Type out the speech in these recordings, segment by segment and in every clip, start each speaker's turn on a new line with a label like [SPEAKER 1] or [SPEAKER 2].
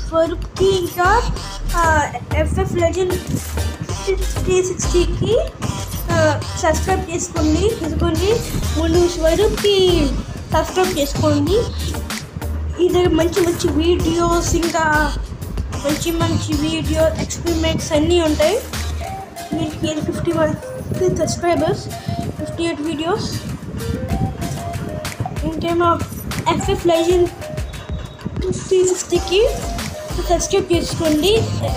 [SPEAKER 1] స్వరూప్కి ఇంకా FF Legend 360కి subscribe చేసుకోండి. ముందు స్వరూప్కి సబ్స్క్రైబ్ చేసుకోండి. ఇది మంచి మంచి వీడియోస్ ఇంకా మంచి వీడియో ఎక్స్పెరిమెంట్స్ అన్నీ ఉంటాయి. మీకు 51 సబ్స్క్రైబర్స్, 58 వీడియోస్. ఇంకేమో FF Legend 360కి సబ్స్క్రైబ్ చేసుకోండి.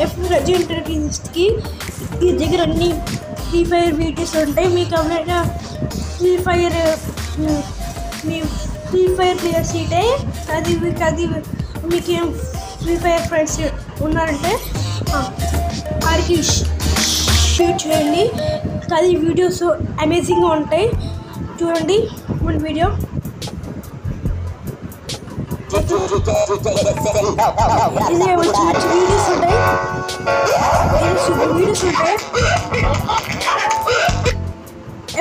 [SPEAKER 1] FF Legend 360కి ఈ దగ్గర అన్ని ఫ్రీ ఫైర్ వీడియోస్ ఉంటాయి. మీకు ఎవరైనా ఫ్రీ ఫైర్ ప్లేయర్స్ అయితే అది మీకేం ఫ్రీ ఫైర్ ఫ్రెండ్స్ ఉన్నారంటే వారికి షేర్ చేయండి. అది వీడియోస్ అమేజింగ్గా ఉంటాయి. చూడండి మన వీడియో. ఇది మంచి వీడియోస్ ఉంటాయి.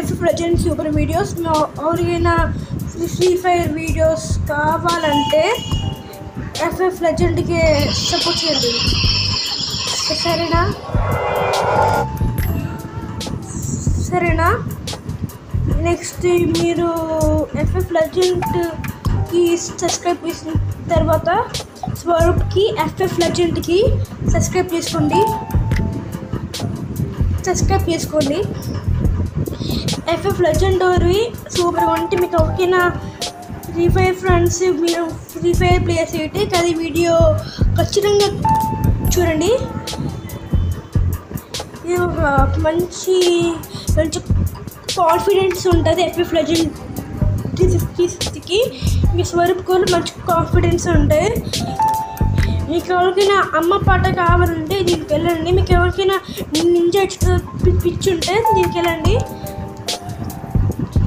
[SPEAKER 1] FF Legend super videos. ఎవరికైనా ఫ్రీ ఫైర్ వీడియోస్ కావాలంటే FF Legendకి సపోర్ట్ చేయండి. సరేనా? నెక్స్ట్ మీరు FF Legendకి సబ్స్క్రైబ్ చేసిన తర్వాత స్వరూప్కి FF Legendకి సబ్స్క్రైబ్ చేసుకోండి. FF Legend సూపర్గా ఉంటే మీకు ఓకేనా? ఫ్రీ ఫైర్ ఫ్రెండ్స్ మీరు ఫ్రీ ఫైర్ ప్లేయర్స్ అయితే అది వీడియో ఖచ్చితంగా చూడండి. ఇది ఒక మంచి కాన్ఫిడెన్స్ ఉంటుంది FF Legend 360కి. మీ స్వరూప్ కూడా మంచి కాన్ఫిడెన్స్ ఉంటాయి. మీకు ఎవరికైనా అమ్మ పాట కావాలంటే దీనికి వెళ్ళండి. మీకు ఎవరికైనా నింజా పిచ్చి ఉంటే దీనికి వెళ్ళండి.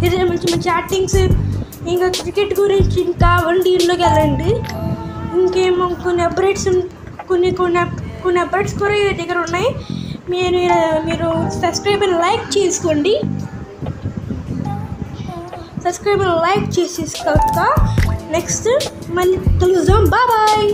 [SPEAKER 1] ఇది మంచి యాక్టింగ్స్ ఇంకా క్రికెట్ గురించి కావాలంటే దీనిలోకి వెళ్ళండి. ఇంకేమో కొన్ని అప్డేట్స్ కూడా ఈ దగ్గర ఉన్నాయి. మీరు సబ్స్క్రైబ్ లైక్ చేసుకోండి. నెక్స్ట్ మళ్ళీ కలుద్దాం. బాయ్.